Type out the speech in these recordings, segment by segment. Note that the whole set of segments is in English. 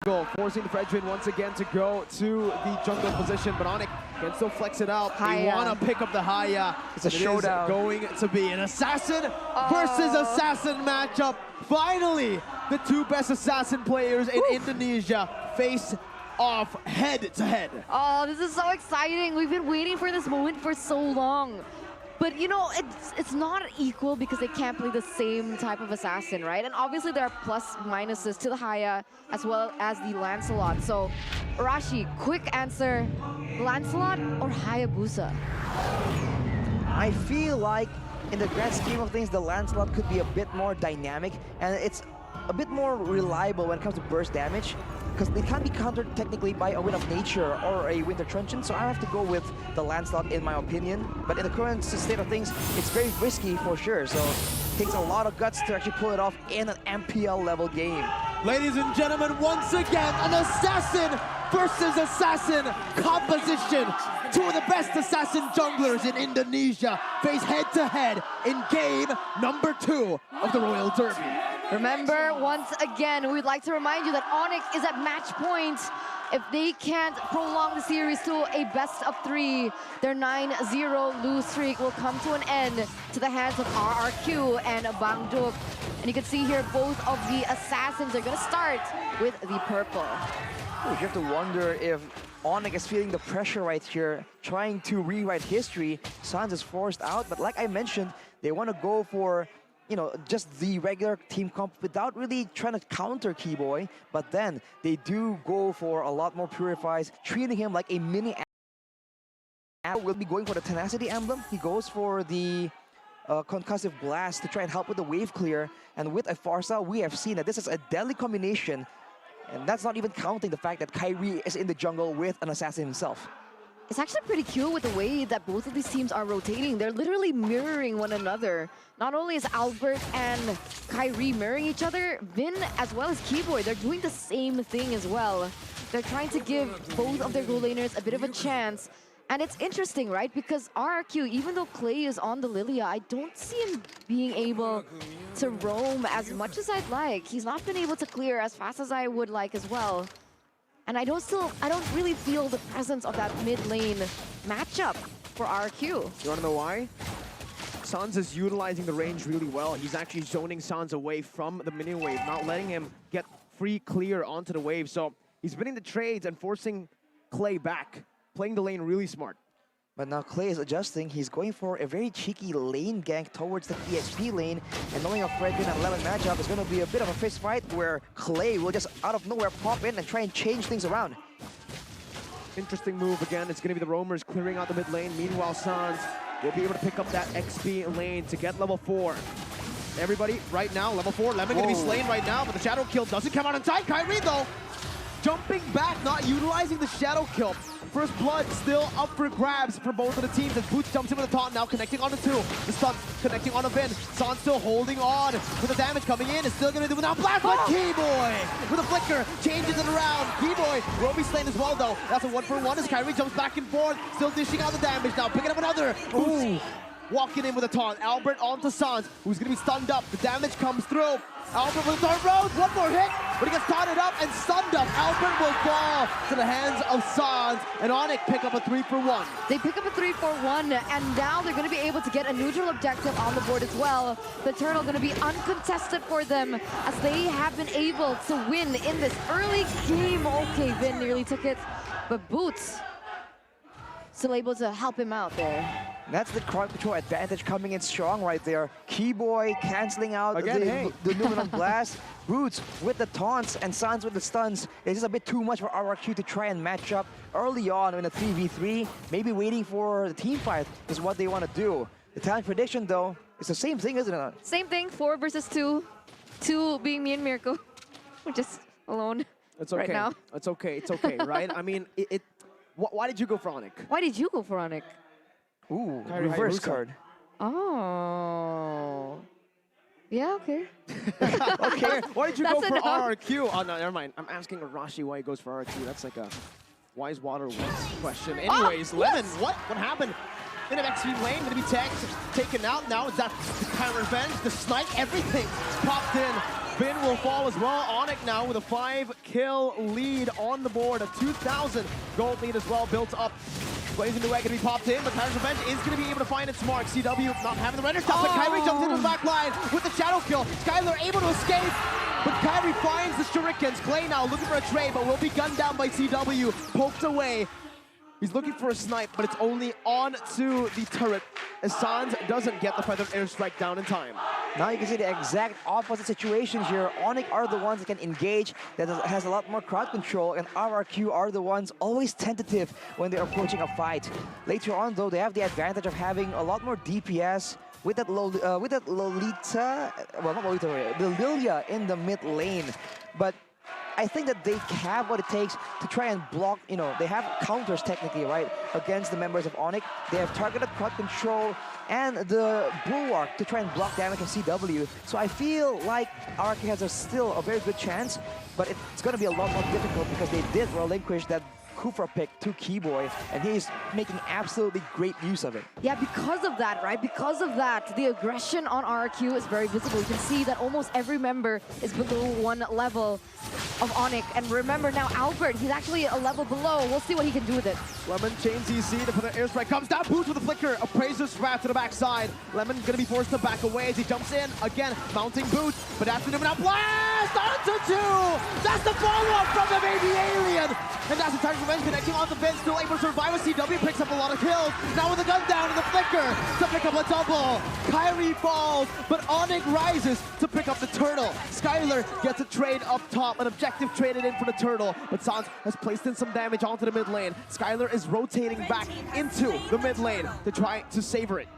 forcing the Fredrin once again to go to the jungle position, but Onic can still flex it out. They want to pick up the Haya. It's a showdown. Going to be an assassin versus assassin matchup. Finally, the two best assassin players in Indonesia face off head to head. Oh, this is so exciting. We've been waiting for this moment for so long. But you know, it's not equal because they can't play the same type of assassin, right? And obviously there are plus minuses to the Haya as well as the Lancelot. So, Rashi, quick answer, Lancelot or Hayabusa? I feel like in the grand scheme of things, the Lancelot could be a bit more dynamic and it's a bit more reliable when it comes to burst damage, because it can't be countered technically by a Wind of Nature or a Winter Truncheon, so I have to go with the Lancelot in my opinion. But in the current state of things, it's very risky for sure, so it takes a lot of guts to actually pull it off in an MPL level game. Ladies and gentlemen, once again, an assassin versus assassin composition. Two of the best assassin junglers in Indonesia face head-to-head in game number 2 of the Royal Derby. Remember, once again, we'd like to remind you that Onic is at match point. If they can't prolong the series to a best of 3, their 9-0 lose streak will come to an end to the hands of RRQ and Bang Duk. And you can see here, both of the assassins are going to start with the purple. You have to wonder if Onic is feeling the pressure right here, trying to rewrite history. Sans is forced out, but like I mentioned, they want to go for, you know, just the regular team comp without really trying to counter Keyboy, but then they do go for a lot more purifies, treating him like a mini will be going for the Tenacity Emblem. He goes for the Concussive Blast to try and help with the wave clear, and with a Farsa, we have seen that this is a deadly combination, and that's not even counting the fact that Kyrie is in the jungle with an assassin himself. It's actually pretty cute with the way that both of these teams are rotating. They're literally mirroring one another. Not only is Albert and Kyrie mirroring each other, Vin as well as Keyboy, they're doing the same thing as well. They're trying to give both of their goal laners a bit of a chance. And it's interesting, right? Because RRQ, even though Clay is on the Lilia, I don't see him being able to roam as much as I'd like. He's not been able to clear as fast as I would like as well. And I don't really feel the presence of that mid lane matchup for RQ. You want to know why? Sans is utilizing the range really well. He's actually zoning Sans away from the minion wave, not letting him get free clear onto the wave. So he's winning the trades and forcing Clay back, playing the lane really smart. But now Clay is adjusting. He's going for a very cheeky lane gank towards the PHP lane. And knowing a Fredrin and 11 matchup is going to be a bit of a fist fight where Clay will just out of nowhere pop in and try and change things around. Interesting move again. It's going to be the roamers clearing out the mid lane. Meanwhile, Sans will be able to pick up that XP lane to get level 4. Everybody right now, level 4. Lemon going to be slain right now, but the shadow kill doesn't come out in time. Kyrie, though, jumping back, not utilizing the shadow kill. First blood still up for grabs for both of the teams as Boots jumps in with a taunt, now connecting on the 2. The stun connecting on a Vin. Sans still holding on with the damage coming in. Is still going to do without blast, but Keyboy with a flicker changes it around. Keyboy will be slain as well though. That's a 1-for-1 as Kyrie jumps back and forth, still dishing out the damage now, picking up another. Ooh. Walking in with a taunt. Albert onto Sans, who's going to be stunned up. The damage comes through. Albert with Dark Rose, one more hit, but he gets taunted up and stunned up. Albert will fall to the hands of Sans, and Onic pick up a 3-for-1. They pick up a 3-for-1, and now they're going to be able to get a neutral objective on the board as well. The turtle going to be uncontested for them as they have been able to win in this early game. Okay, Vin nearly took it, but Boots still able to help him out there. That's the crowd control advantage coming in strong right there. Keyboy canceling out again, the Numenon Blast. Boots with the taunts and Sans with the stuns. It's just a bit too much for RRQ to try and match up early on in a 3v3. Maybe waiting for the team fight is what they want to do. The talent prediction, though, is the same thing, isn't it? Same thing, 4 versus 2. 2 being me and Mirko. We're just alone right now. It's okay, it's okay, right? I mean, why did you go for Onic? Why did you go for Onic? Ooh, reverse card. Oh. Yeah, okay. Okay, why did you go for enough. RRQ? Oh, no, never mind. I'm asking Arashi why he goes for RRQ. That's like a wise water question. Anyways, Lemon, yes. What happened? In an XP lane, gonna be taken out. Now is that the counter revenge, the snipe, everything popped in Vin will fall as well. Onic now with a 5-kill lead on the board. A 2,000 gold lead as well built up. Blazing Duet gonna be popped in, but Tyler's Revenge is gonna be able to find its mark. CW not having the render stop, but Kyrie jumps into the back line with the shadow kill. Skylar able to escape, but Kyrie finds the shurikens. Clay now looking for a trade, but will be gunned down by CW. Poked away. He's looking for a snipe, but it's only on to the turret, as Sans doesn't get the feathered airstrike down in time. Now you can see the exact opposite situation here. Onic are the ones that can engage, that has a lot more crowd control, and RRQ are the ones always tentative when they're approaching a fight. Later on, though, they have the advantage of having a lot more DPS with that Lolita, well, not Lolita, the Lilia in the mid lane. But I think that they have what it takes to try and block, you know, they have counters technically, right, against the members of Onic. They have targeted crowd control and the Bulwark to try and block damage from CW. So I feel like RRQ has still a very good chance, but it's going to be a lot more difficult because they did relinquish that Kufra pick to Keyboy, and he's making absolutely great use of it. Yeah, because of that, right? Because of that, the aggression on RRQ is very visible. You can see that almost every member is below 1 level of Onic. And remember now, Albert, he's actually a level below. We'll see what he can do with it. Lemon chains EC to put an airstrike. Comes down, boots with a flicker. Appraiser's wrath to the backside. Lemon gonna be forced to back away as he jumps in. Again, mounting boots, but after him now, blast onto 2! That's the follow-up from the baby alien! And that's the Titan's Revenge connecting on the bench, still able to survive as CW picks up a lot of kills. Now with the gun down and the flicker to pick up a double. Kyrie falls, but Onic rises to pick up the turtle. Skylar gets a trade up top, an objective traded in for the turtle, but Sans has placed in some damage onto the mid lane. Skylar is rotating back into the mid lane to try to savor it.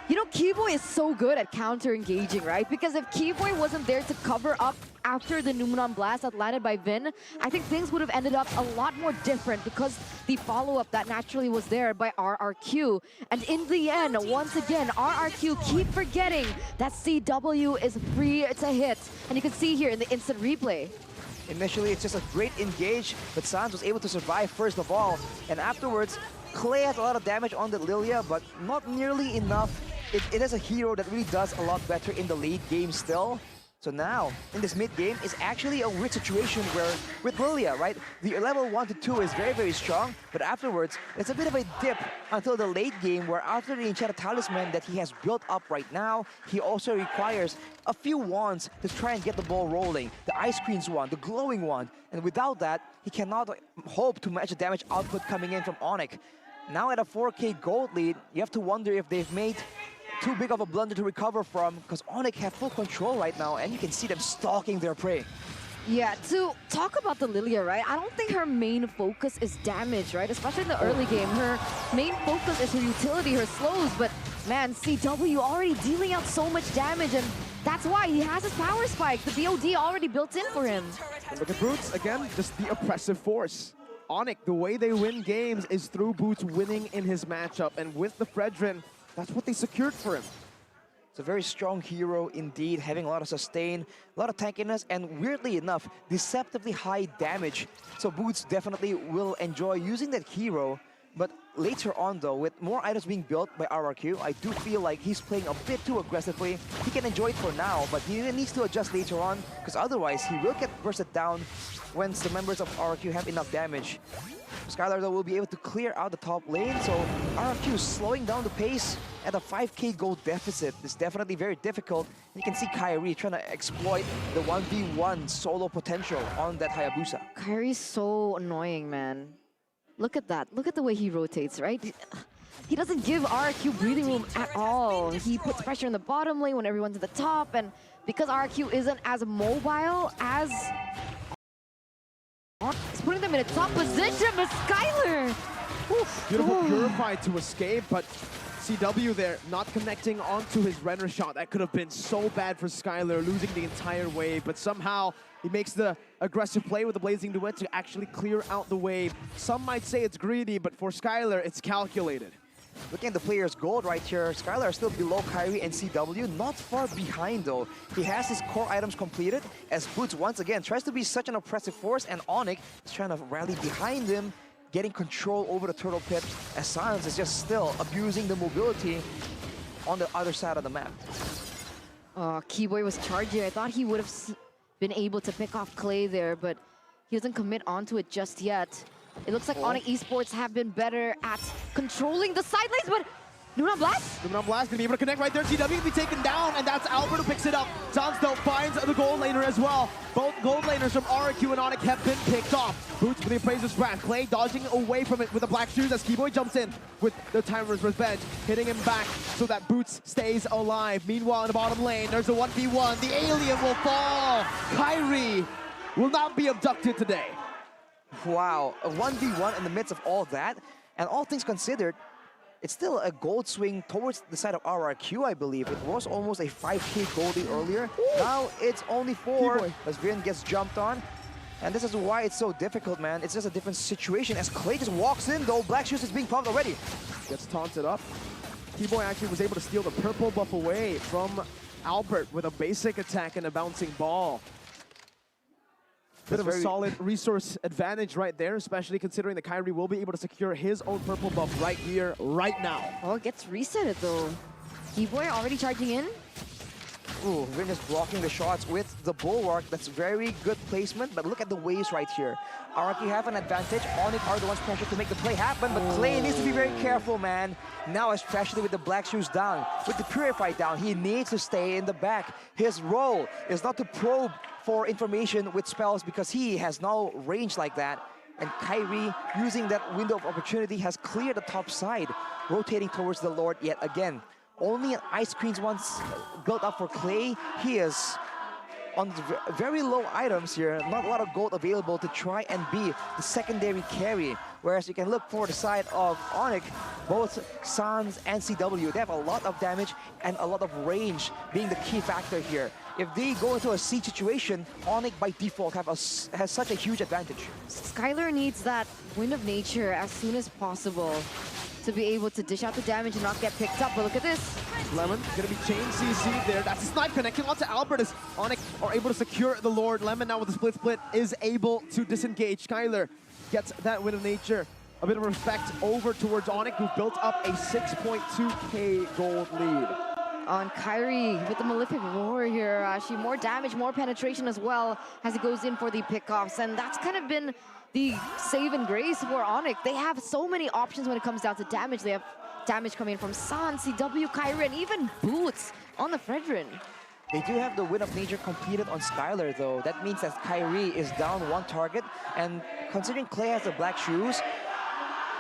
You know, Keyboy is so good at counter-engaging, right? Because if Keyboy wasn't there to cover up after the Numenon Blast that landed by Vin, I think things would have ended up a lot more different because the follow-up that naturally was there by RRQ. And in the end, once again, RRQ keep forgetting that CW is free to hit. And you can see here in the instant replay. Initially, it's just a great engage, but Sans was able to survive first of all. And afterwards, Clay has a lot of damage on the Lilia, but not nearly enough. It is a hero that really does a lot better in the late game still. So now, in this mid game, is actually a weird situation where, with Lilia, right, the level 1 to 2 is very, very strong, but afterwards, it's a bit of a dip until the late game, where after the Enchanted Talisman that he has built up right now, he also requires a few wands to try and get the ball rolling. The Ice Queen's wand, the Glowing wand, and without that, he cannot hope to match the damage output coming in from Onic. Now at a 4K gold lead, you have to wonder if they've made too big of a blunder to recover from, because Onic have full control right now, and you can see them stalking their prey. Yeah, to talk about the Lilia, right? I don't think her main focus is damage, right? Especially in the early game. Her main focus is her utility, her slows, but man, CW already dealing out so much damage, and that's why he has his power spike. The BOD already built in for him. And look at Boots, again, just the oppressive force. Onic, the way they win games is through Boots winning in his matchup, and with the Fredrin, that's what they secured for him. It's a very strong hero indeed, having a lot of sustain, a lot of tankiness, and weirdly enough, deceptively high damage. So Boots definitely will enjoy using that hero, but later on though, with more items being built by RRQ, I do feel like he's playing a bit too aggressively. He can enjoy it for now, but he needs to adjust later on, because otherwise he will get bursted down once the members of RRQ have enough damage. Skylar, though, will be able to clear out the top lane, so RRQ is slowing down the pace at a 5k gold deficit. It's definitely very difficult. You can see Kyrie trying to exploit the 1v1 solo potential on that Hayabusa. Kyrie's so annoying, man. Look at that. Look at the way he rotates, right? He doesn't give RRQ breathing room at all. He puts pressure in the bottom lane when everyone's at the top, and because RRQ isn't as mobile as... He's putting them in a top position, but Skylar! Oof. Beautiful Purified to escape, but CW there not connecting onto his render shot. That could have been so bad for Skylar, losing the entire wave, but somehow he makes the aggressive play with the Blazing Duet to actually clear out the wave. Some might say it's greedy, but for Skylar, it's calculated. Looking at the player's gold right here, Skylar is still below Kyrie and CW, not far behind though. He has his core items completed, as Boots once again tries to be such an oppressive force, and Onic is trying to rally behind him, getting control over the turtle pit, as Sans is just still abusing the mobility on the other side of the map. Keyboy was charging. I thought he would have been able to pick off Clay there, but he doesn't commit onto it just yet. It looks like Onic Esports have been better at controlling the side lanes, but Luna Blast? Luna Blast gonna be able to connect right there. CW can be taken down, and that's Albert who picks it up. Sans though finds the gold laner as well. Both gold laners from RQ and Onic have been picked off. Boots with the Appraiser's Wrath. Clay dodging away from it with the black shoes as Keyboy jumps in with the Timer's Revenge, hitting him back so that Boots stays alive. Meanwhile, in the bottom lane, there's a 1v1. The alien will fall. Kyrie will not be abducted today. Wow, a 1v1 in the midst of all that, and all things considered, it's still a gold swing towards the side of RRQ, I believe. It was almost a 5k goldie earlier. Now it's only 4 as Vin gets jumped on. And this is why it's so difficult, man. It's just a different situation as Clay just walks in, though. Black Shoes is being pumped already. Gets taunted up. Keyboy actually was able to steal the purple buff away from Albert with a basic attack and a bouncing ball. Bit of a solid resource advantage right there, especially considering that Kyrie will be able to secure his own purple buff right here, right now. Oh, it gets resetted though. Keyboy already charging in. Ooh, Vin is blocking the shots with the Bulwark. That's very good placement, but look at the waves right here. RRQ have an advantage. Onic are the ones pressured to make the play happen, but Clay needs to be very careful, man. Now, especially with the Black Shoes down, with the Purify down, he needs to stay in the back. His role is not to probe for information with spells because he has no range like that. And Kyrie, using that window of opportunity, has cleared the top side, rotating towards the Lord yet again. Only an Ice Queen's once built up for Clay. He is on very low items here, not a lot of gold available to try and be the secondary carry. Whereas you can look for the side of Onic, both Sans and CW, they have a lot of damage and a lot of range being the key factor here. If they go into a siege situation, Onic by default has such a huge advantage. Skylar needs that Wind of Nature as soon as possible to be able to dish out the damage and not get picked up. But look at this. Lemon gonna be chain CC'd there. That's a snipe connecting onto Albert as Onic are able to secure the Lord. Lemon now with the split is able to disengage. Skylar gets that Wind of Nature. A bit of respect over towards Onic, who built up a 6.2k gold lead. On Kyrie with the Malefic Roar here. Actually, more damage, more penetration as well as he goes in for the pickoffs. And that's kind of been the save and grace for Onic. They have so many options when it comes down to damage. They have damage coming from Sans, CW, Kyrie, and even Boots on the Fredrin. They do have the Wind of Nature completed on Skylar, though. That means that Kyrie is down one target. And considering Clay has the Black Shoes,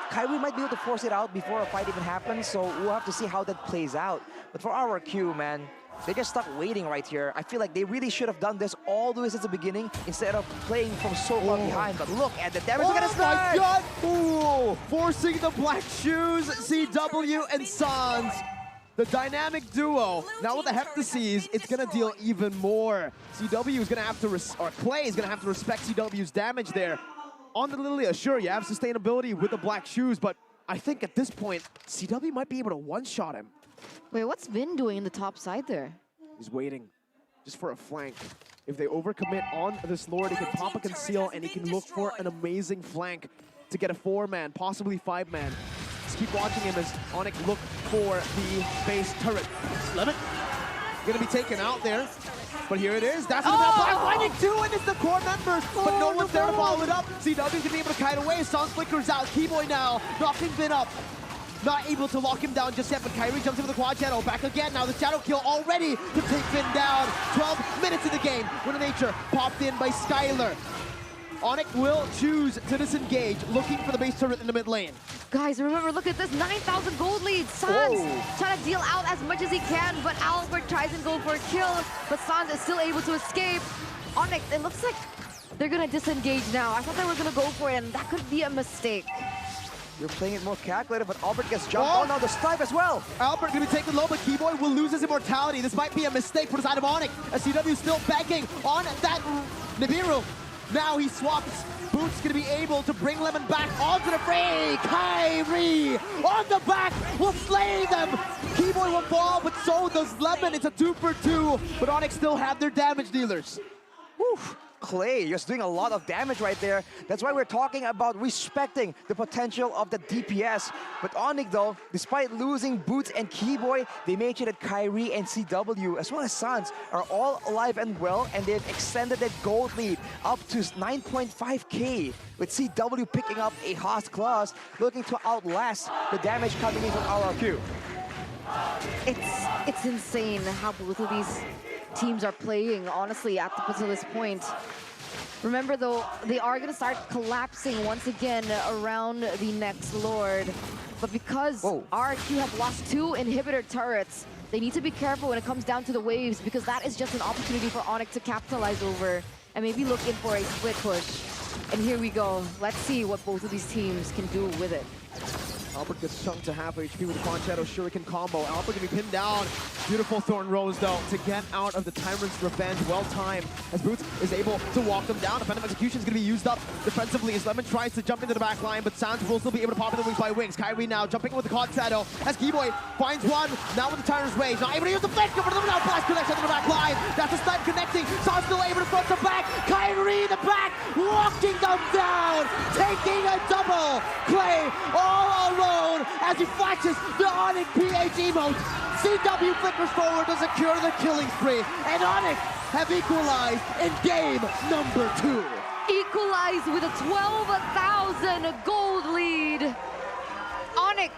Kyrie might be able to force it out before a fight even happens, so we'll have to see how that plays out. But for RRQ, man, they just stuck waiting right here. I feel like they really should have done this all the way since the beginning instead of playing from so far behind. But look at the damage they're gonna start! Oh my god! Ooh, forcing the Black Shoes, CW and Sans. The dynamic duo. Now with the Heptaseas, it's gonna deal even more. CW is gonna have to, Clay is gonna have to respect CW's damage there. On the Lilia, sure, you have sustainability with the Black Shoes, but I think at this point, CW might be able to one-shot him. Wait, what's Vin doing in the top side there? He's waiting just for a flank. If they overcommit on this Lord, he can pop a conceal and he can look for an amazing flank to get a 4-man, possibly 5-man. Just keep watching him as Onic look for the base turret. Lemon gonna be taken out there. But here it is. That's the Black Lightning too, and it's the core members. But no one's there to follow it up. CW's gonna be able to kite away. Sans flickers out. Keyboy now knocking Vin up. Not able to lock him down just yet, but Kyrie jumps in with the quad shadow. Back again now. The shadow kill already to take Vin down. 12 minutes in the game. Wind of Nature popped in by Skylar. Onic will choose to disengage, looking for the base turret in the mid lane. Guys, remember, look at this, 9,000 gold lead. Sans trying to deal out as much as he can, but Albert tries and go for a kill, but Sans is still able to escape. Onic, it looks like they're gonna disengage now. I thought they were gonna go for it, and that could be a mistake. You're playing it more calculated, but Albert gets jumped. Oh no, the snipe as well. Albert gonna be taken low, but Keyboy will lose his immortality. This might be a mistake for the side of Onic, as CW still banking on that Nibiru. Now he swaps. Boots gonna be able to bring Lemon back onto the fray. Kyrie on the back will slay them. Keyboy will fall, but so does Lemon. It's a 2 for 2, but Onic still have their damage dealers. Whew. Clay just doing a lot of damage right there. That's why we're talking about respecting the potential of the DPS. But Onic though, despite losing Boots and Keyboy, they made sure that Kyrie and CW as well as Suns are all alive and well, and they've extended their gold lead up to 9.5k, with CW picking up a Host Claws, looking to outlast the damage coming in from RRQ. It's insane how both of these teams are playing, honestly, to this point. Remember, though, they are going to start collapsing once again around the next Lord. But because RRQ have lost 2 inhibitor turrets, they need to be careful when it comes down to the waves, because that is just an opportunity for Onic to capitalize over and maybe look in for a split push. And here we go. Let's see what both of these teams can do with it. Albert gets chunked to half HP with the Quan Shadow Shuriken combo. Albert gonna be pinned down. Beautiful Thorn Rose though to get out of the Tyrant's Revenge. Well timed as Boots is able to walk them down. Defensive Execution is gonna be used up defensively as Lemon tries to jump into the back line, but Sans will still be able to pop in the wings by Wings. Kyrie now jumping with the Quan Shadow as Keyboy finds one. Now with the Tyrant's Rage, not able to use the flank for them. Now blast connection to the back line. That's a snipe connecting. Sans still able to front to back. Kyrie in the back, walking them down, taking a double. Clay all alone as he flashes the Onic PH emote. CW flickers forward to secure the killing spree, and Onic have equalized in game number 2. Equalize with a 12,000 gold lead. Onic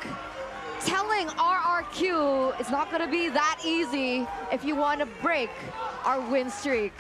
telling RRQ it's not going to be that easy if you want to break our win streak.